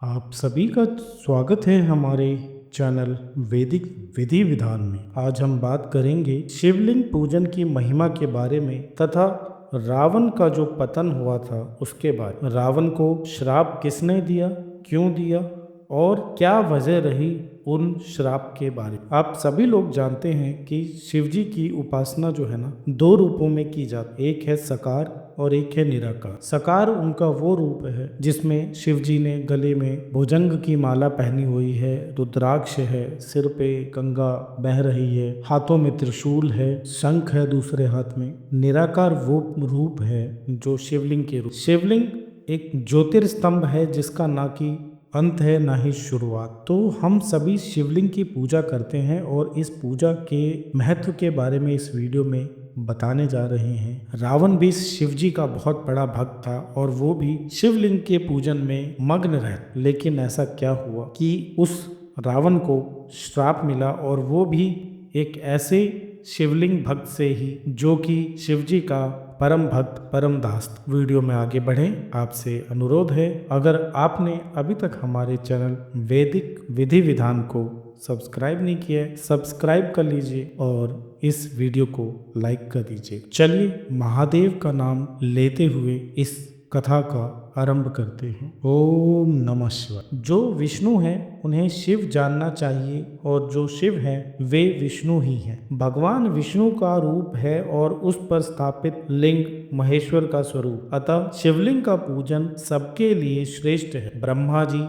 आप सभी का स्वागत है हमारे चैनल वैदिक विधि विधान में। आज हम बात करेंगे शिवलिंग पूजन की महिमा के बारे में तथा रावण का जो पतन हुआ था उसके बारे में। रावण को श्राप किसने दिया, क्यों दिया और क्या वजह रही उन श्राप के बारे में। आप सभी लोग जानते हैं कि शिव जी की उपासना जो है ना, दो रूपों में की जाती है। एक है सकार और एक है निराकार। सकार उनका वो रूप है जिसमें शिव जी ने गले में भुजंग की माला पहनी हुई है, रुद्राक्ष है, सिर पे गंगा बह रही है, हाथों में त्रिशूल है, शंख है दूसरे हाथ में। निराकार वो रूप है जो शिवलिंग के रूप। शिवलिंग एक ज्योतिर्स्तंभ है जिसका ना कि अंत है ना ही शुरुआत। तो हम सभी शिवलिंग की पूजा करते हैं और इस पूजा के महत्व के बारे में इस वीडियो में बताने जा रहे हैं। रावण भी शिव जी का बहुत बड़ा भक्त था और वो भी शिवलिंग के पूजन में मग्न रहे। लेकिन ऐसा क्या हुआ कि उस रावण को श्राप मिला और वो भी एक ऐसे शिवलिंग भक्त से ही जो कि शिव जी का परम भक्त परम दास। वीडियो में आगे बढ़ें, आपसे अनुरोध है, अगर आपने अभी तक हमारे चैनल वैदिक विधि विधान को सब्सक्राइब नहीं किया है, सब्सक्राइब कर लीजिए और इस वीडियो को लाइक कर दीजिए। चलिए महादेव का नाम लेते हुए इस कथा का आरंभ करते हैं। ओम नमः शिवाय। जो विष्णु हैं उन्हें शिव जानना चाहिए और जो शिव हैं वे विष्णु ही हैं। भगवान विष्णु का रूप है और उस पर स्थापित लिंग महेश्वर का स्वरूप। अतः शिवलिंग का पूजन सबके लिए श्रेष्ठ है। ब्रह्मा जी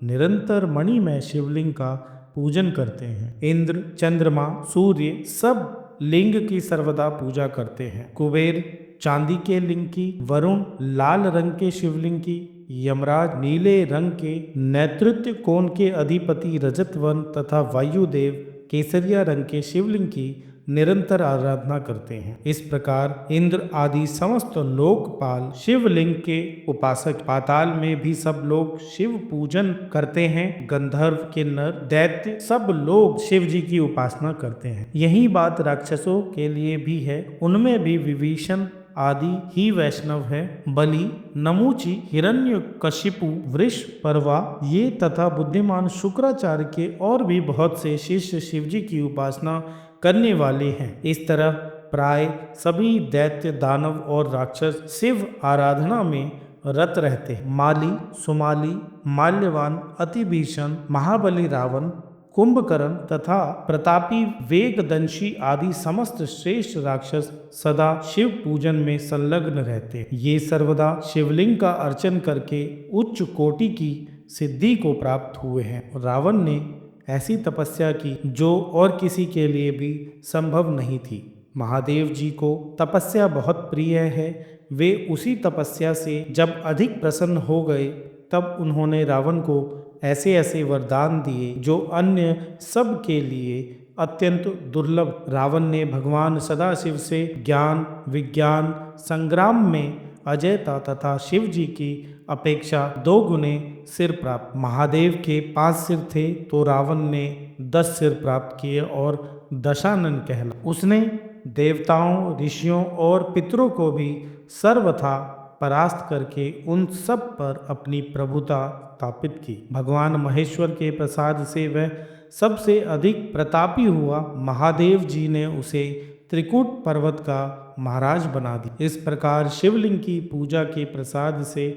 निरंतर मणि में शिवलिंग का पूजन करते हैं। इंद्र, चंद्रमा, सूर्य सब लिंग की सर्वदा पूजा करते हैं। कुबेर चांदी के लिंग की, वरुण लाल रंग के शिवलिंग की, यमराज नीले रंग के, नेतृत्व कोण के अधिपति रजतवन तथा वायुदेव केसरिया रंग के शिवलिंग की निरंतर आराधना करते हैं। इस प्रकार इंद्र आदि समस्त लोकपाल शिवलिंग के उपासक। पाताल में भी सब लोग शिव पूजन करते हैं। गंधर्व, किन्नर, दैत्य सब लोग शिव जी की उपासना करते हैं। यही बात राक्षसों के लिए भी है। उनमें भी विभीषण आदि ही वैष्णव है। बलि, नमूची, हिरण्यकशिपु, वृष, परवा ये तथा बुद्धिमान शुक्राचार्य के और भी बहुत से शिष्य शिव जी की उपासना करने वाले हैं। इस तरह प्राय सभी दैत्य, दानव और राक्षस शिव आराधना में रत रहते हैं। माली, सुमाली, माल्यवान, अतिभीषण, महाबली रावण, कुंभकर्ण तथा प्रतापी वेगदंशी आदि समस्त श्रेष्ठ राक्षस सदा शिव पूजन में संलग्न रहते हैं। ये सर्वदा शिवलिंग का अर्चन करके उच्च कोटि की सिद्धि को प्राप्त हुए हैं। रावण ने ऐसी तपस्या की जो और किसी के लिए भी संभव नहीं थी। महादेव जी को तपस्या बहुत प्रिय है। वे उसी तपस्या से जब अधिक प्रसन्न हो गए तब उन्होंने रावण को ऐसे ऐसे वरदान दिए जो अन्य सब के लिए अत्यंत दुर्लभ। रावण ने भगवान सदाशिव से ज्ञान, विज्ञान, संग्राम में अजयता तथा शिव जी की अपेक्षा 2 गुने सिर प्राप्त। महादेव के 5 सिर थे तो रावण ने 10 सिर प्राप्त किए और दशानन कहला। उसने देवताओं, ऋषियों और पितरों को भी सर्वथा परास्त करके उन सब पर अपनी प्रभुता स्थापित की। भगवान महेश्वर के प्रसाद से वह सबसे अधिक प्रतापी हुआ। महादेव जी ने उसे त्रिकूट पर्वत का महाराज बना दिया। इस प्रकार शिवलिंग की पूजा के प्रसाद से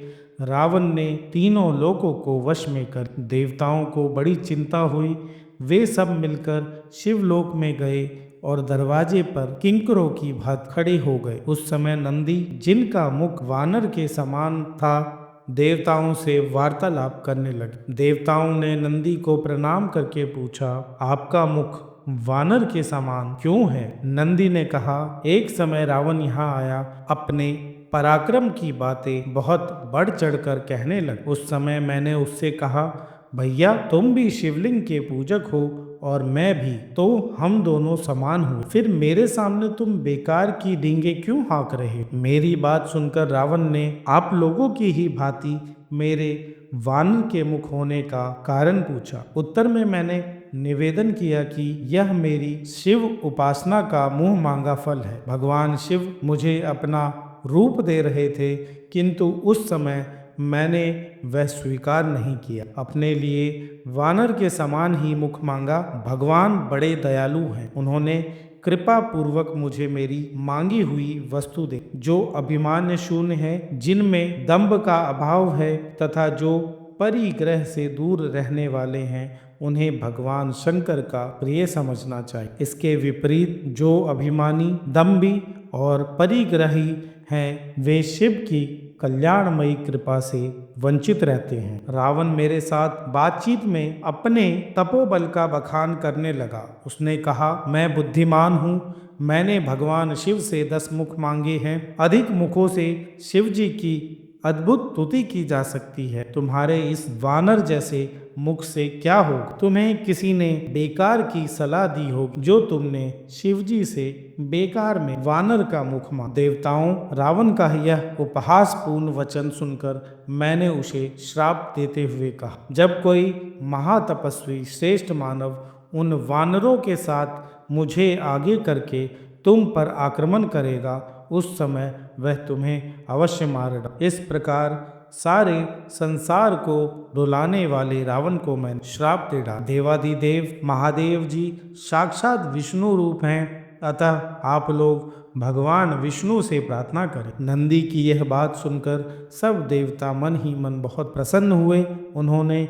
रावण ने तीनों लोकों को वश में कर। देवताओं को बड़ी चिंता हुई। वे सब मिलकर शिवलोक में गए और दरवाजे पर किंकरों की भांति खड़े हो गए। उस समय नंदी, जिनका मुख वानर के समान था, देवताओं से वार्तालाप करने लगे। देवताओं ने नंदी को प्रणाम करके पूछा, आपका मुख वानर के समान क्यों है? नंदी ने कहा, एक समय रावण यहाँ आया, अपने पराक्रम की बातें बहुत बढ़ चढ़कर कहने लगा। उस समय मैंने उससे कहा, भैया तुम भी शिवलिंग के पूजक हो और मैं भी, तो हम दोनों समान हुए। फिर मेरे सामने तुम बेकार की डींगे क्यों हाँक रहे? मेरी बात सुनकर रावण ने आप लोगों की ही भांति मेरे वानर के मुख होने का कारण पूछा। उत्तर में मैंने निवेदन किया कि यह मेरी शिव उपासना का मुंह मांगा फल है। भगवान शिव मुझे अपना रूप दे रहे थे, किंतु उस समय मैंने वह स्वीकार नहीं किया। अपने लिए वानर के समान ही मुख मांगा। भगवान बड़े दयालु हैं, उन्होंने कृपा पूर्वक मुझे मेरी मांगी हुई वस्तु दे। जो अभिमान्य शून्य है, जिनमें दंभ का अभाव है तथा जो परिग्रह से दूर रहने वाले हैं, उन्हें भगवान शंकर का प्रिय समझना चाहिए। इसके विपरीत जो अभिमानी, दंभी और परिग्रही हैं, वे शिव की कल्याणमयी कृपा से वंचित रहते हैं। रावण मेरे साथ बातचीत में अपने तपोबल का बखान करने लगा। उसने कहा, मैं बुद्धिमान हूँ, मैंने भगवान शिव से 10 मुख मांगे हैं। अधिक मुखों से शिव जी की अद्भुत स्तुति की जा सकती है। तुम्हारे इस वानर जैसे मुख से क्या होगा? तुम्हें किसी ने बेकार की सलाह दी होगी, जो तुमने शिवजी से बेकार में वानर का मुख मांगा। देवताओं, रावण का यह उपहासपूर्ण वचन सुनकर मैंने उसे श्राप देते हुए कहा, जब कोई महातपस्वी श्रेष्ठ मानव उन वानरों के साथ मुझे आगे करके तुम पर आक्रमण करेगा, उस समय वह तुम्हें अवश्य मार डालेगा। इस प्रकार सारे संसार को रुलाने वाले रावण को मैंने श्राप दे डाला। देवादिदेव महादेव जी साक्षात विष्णु रूप हैं, अतः आप लोग भगवान विष्णु से प्रार्थना करें। नंदी की यह बात सुनकर सब देवता मन ही मन बहुत प्रसन्न हुए। उन्होंने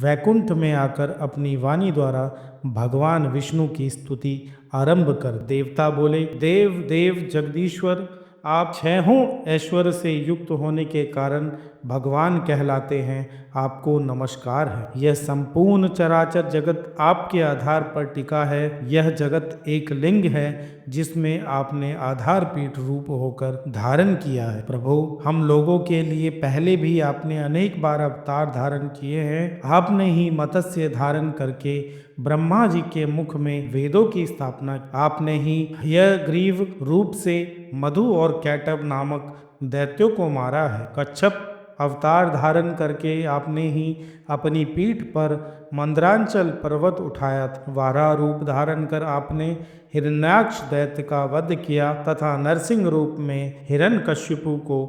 वैकुंठ में आकर अपनी वाणी द्वारा भगवान विष्णु की स्तुति आरंभ कर। देवता बोले, देव देव जगदीश्वर, आप छहों ऐश्वर्य से युक्त होने के कारण भगवान कहलाते हैं, आपको नमस्कार है। यह संपूर्ण चराचर जगत आपके आधार पर टिका है। यह जगत एक लिंग है जिसमें आपने आधार पीठ रूप होकर धारण किया है। प्रभु, हम लोगों के लिए पहले भी आपने अनेक बार अवतार धारण किए हैं। आपने ही मत्स्य धारण करके ब्रह्मा जी के मुख में वेदों की स्थापना। आपने ही हयग्रीव रूप से मधु और कैटभ नामक दैत्यों को मारा है। कच्छप अवतार धारण करके आपने ही अपनी पीठ पर मंदरांचल पर्वत उठाया था। वाराह रूप धारण कर आपने हिरण्याक्ष दैत्य का वध किया तथा नरसिंह रूप में हिरण्यकश्यपु को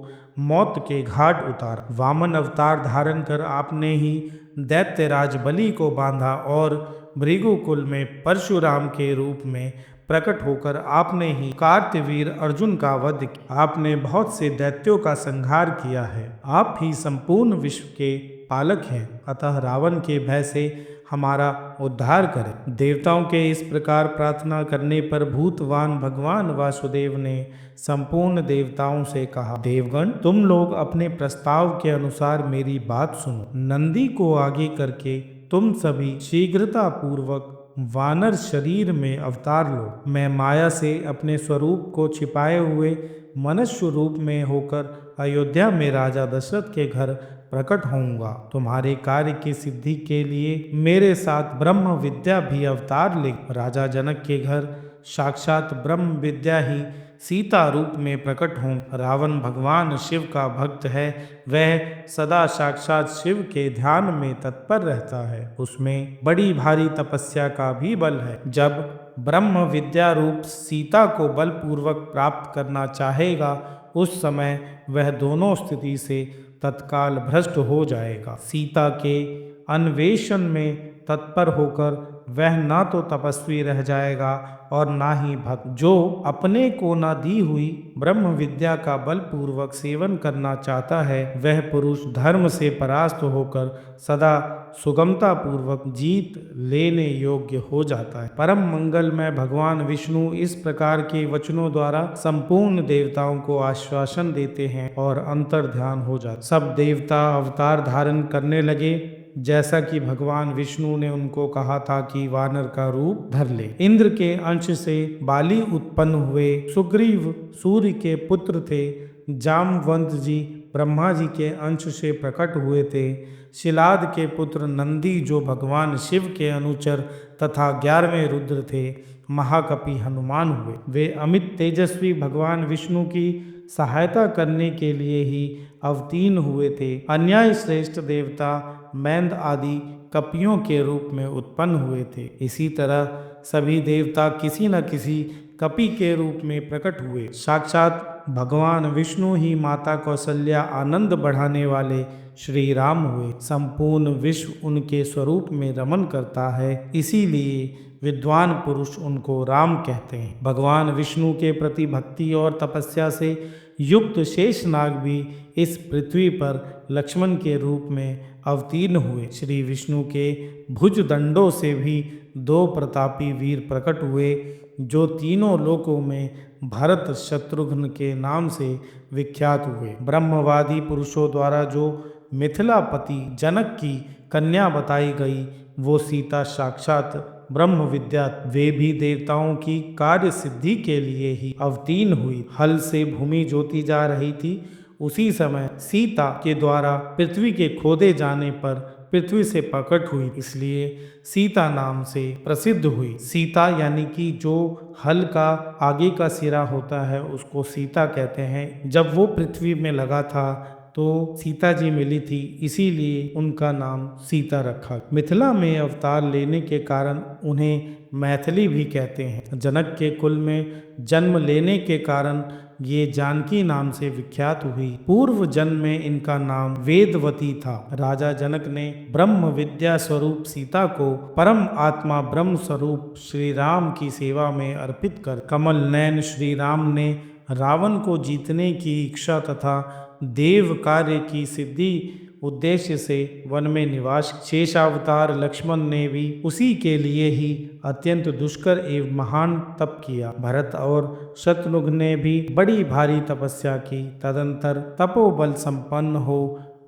मौत के घाट उतारा। वामन अवतार धारण कर आपने ही दैत्यराज बलि को बांधा और भृगुकुल में परशुराम के रूप में प्रकट होकर आपने ही कार्तवीर अर्जुन का वध किया। आपने बहुत से दैत्यों का संहार किया है। आप ही संपूर्ण विश्व के पालक हैं, अतः रावण के भय से हमारा उद्धार करें। देवताओं के इस प्रकार प्रार्थना करने पर भूतवान भगवान वासुदेव ने संपूर्ण देवताओं से कहा, देवगण, तुम लोग अपने प्रस्ताव के अनुसार मेरी बात सुनो। नंदी को आगे करके तुम सभी शीघ्रता पूर्वक वानर शरीर में अवतार लो। मैं माया से अपने स्वरूप को छिपाए हुए मनुष्य रूप में होकर अयोध्या में राजा दशरथ के घर प्रकट होऊंगा। तुम्हारे कार्य की सिद्धि के लिए मेरे साथ ब्रह्म विद्या भी अवतार ले। राजा जनक के घर साक्षात ब्रह्म विद्या ही सीता रूप में प्रकट हों। रावण भगवान शिव का भक्त है, वह सदा साक्षात शिव के ध्यान में तत्पर रहता है। उसमें बड़ी भारी तपस्या का भी बल है। जब ब्रह्म विद्या रूप सीता को बलपूर्वक प्राप्त करना चाहेगा, उस समय वह दोनों स्थिति से तत्काल भ्रष्ट हो जाएगा। सीता के अन्वेषण में तत्पर होकर वह ना तो तपस्वी रह जाएगा और ना ही भक्त। जो अपने को न दी हुई ब्रह्म विद्या का बलपूर्वक सेवन करना चाहता है, वह पुरुष धर्म से परास्त होकर सदा सुगमता पूर्वक जीत लेने योग्य हो जाता है। परम मंगलमय भगवान विष्णु इस प्रकार के वचनों द्वारा संपूर्ण देवताओं को आश्वासन देते हैं और अंतर ध्यान हो जाता। सब देवता अवतार धारण करने लगे, जैसा कि भगवान विष्णु ने उनको कहा था कि वानर का रूप धर ले। इंद्र के अंश से बाली उत्पन्न हुए। सुग्रीव सूर्य के पुत्र थे। जामवंत जी ब्रह्मा जी के अंश से प्रकट हुए थे। शिलाद के पुत्र नंदी, जो भगवान शिव के अनुचर तथा 11वें रुद्र थे, महाकपि हनुमान हुए। वे अमित तेजस्वी भगवान विष्णु की सहायता करने के लिए ही अवतीर्ण हुए थे। अन्याय श्रेष्ठ देवता मैंद आदि कपियों के रूप में उत्पन्न हुए थे। इसी तरह सभी देवता किसी न किसी कपि के रूप में प्रकट हुए। साक्षात भगवान विष्णु ही माता कौशल्या आनंद बढ़ाने वाले श्री राम हुए। संपूर्ण विश्व उनके स्वरूप में रमन करता है, इसीलिए विद्वान पुरुष उनको राम कहते हैं। भगवान विष्णु के प्रति भक्ति और तपस्या से युक्त शेषनाग भी इस पृथ्वी पर लक्ष्मण के रूप में अवतीर्ण हुए। श्री विष्णु के भुज दंडों से भी दो प्रतापी वीर प्रकट हुए, जो तीनों लोकों में भरत शत्रुघ्न के नाम से विख्यात हुए। ब्रह्मवादी पुरुषों द्वारा जो मिथिलापति जनक की कन्या बताई गई, वो सीता साक्षात ब्रह्म विद्या। वे भी देवताओं की कार्य सिद्धि के लिए ही अवतीर्ण हुई। हल से भूमि जोती जा रही थी, उसी समय सीता के द्वारा पृथ्वी के खोदे जाने पर पृथ्वी से प्रकट हुई, इसलिए सीता नाम से प्रसिद्ध हुई। सीता यानी कि जो हल का आगे का सिरा होता है उसको सीता कहते हैं। जब वो पृथ्वी में लगा था तो सीता जी मिली थी, इसीलिए उनका नाम सीता रखा। मिथिला में अवतार लेने के कारण उन्हें मैथिली भी कहते हैं। जनक के कुल में जन्म लेने के कारण ये जानकी नाम से विख्यात हुई। पूर्व जन्म में इनका नाम वेदवती था। राजा जनक ने ब्रह्म विद्या स्वरूप सीता को परम आत्मा ब्रह्म स्वरूप श्री राम की सेवा में अर्पित कर कमल नयन श्री राम ने रावण को जीतने की इच्छा तथा देव कार्य की सिद्धि उद्देश्य से वन में निवास। शेषावतार लक्ष्मण ने भी उसी के लिए ही अत्यंत दुष्कर एवं महान तप किया। भरत और शत्रुघ्न ने भी बड़ी भारी तपस्या की। तदंतर तपोबल संपन्न हो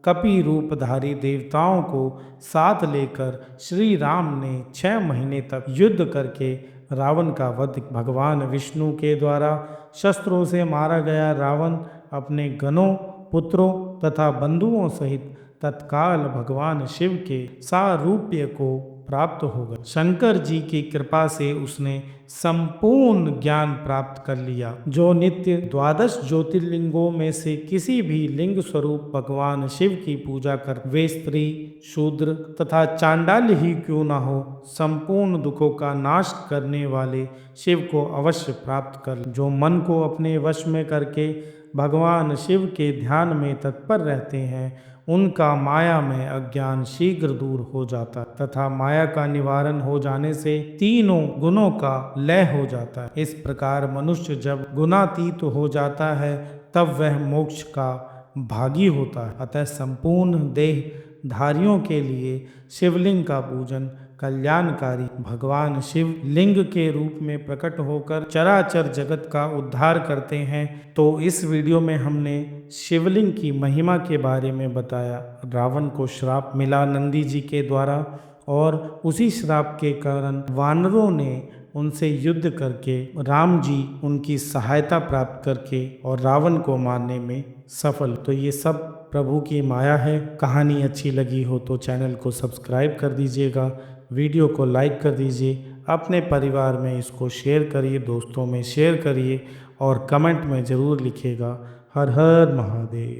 कपि रूपधारी देवताओं को साथ लेकर श्री राम ने 6 महीने तक युद्ध करके रावण का वध। भगवान विष्णु के द्वारा शस्त्रों से मारा गया रावण अपने गणों, पुत्रों तथा बंधुओं सहित तत्काल भगवान शिव के सारूप्य को प्राप्त हो गया। शंकर जी की कृपा से उसने संपूर्ण ज्ञान प्राप्त कर लिया, जो नित्य 12 ज्योतिर्लिंगों में से किसी भी लिंग स्वरूप भगवान शिव की पूजा कर, वे स्त्री, शूद्र तथा चांडाल ही क्यों न हो, संपूर्ण दुखों का नाश करने वाले शिव को अवश्य प्राप्त कर। जो मन को अपने वश में करके भगवान शिव के ध्यान में तत्पर रहते हैं, उनका माया में अज्ञान शीघ्र दूर हो जाता तथा माया का निवारण हो जाने से तीनों गुणों का लय हो जाता है। इस प्रकार मनुष्य जब गुणातीत हो जाता है तब वह मोक्ष का भागी होता है। अतः संपूर्ण देहधारियों के लिए शिवलिंग का पूजन कल्याणकारी। भगवान शिव लिंग के रूप में प्रकट होकर चराचर जगत का उद्धार करते हैं। तो इस वीडियो में हमने शिवलिंग की महिमा के बारे में बताया। रावण को श्राप मिला नंदी जी के द्वारा, और उसी श्राप के कारण वानरों ने उनसे युद्ध करके राम जी उनकी सहायता प्राप्त करके और रावण को मारने में सफल। तो ये सब प्रभु की माया है। कहानी अच्छी लगी हो तो चैनल को सब्सक्राइब कर दीजिएगा, वीडियो को लाइक कर दीजिए, अपने परिवार में इसको शेयर करिए, दोस्तों में शेयर करिए और कमेंट में ज़रूर लिखिएगा। हर हर महादेव।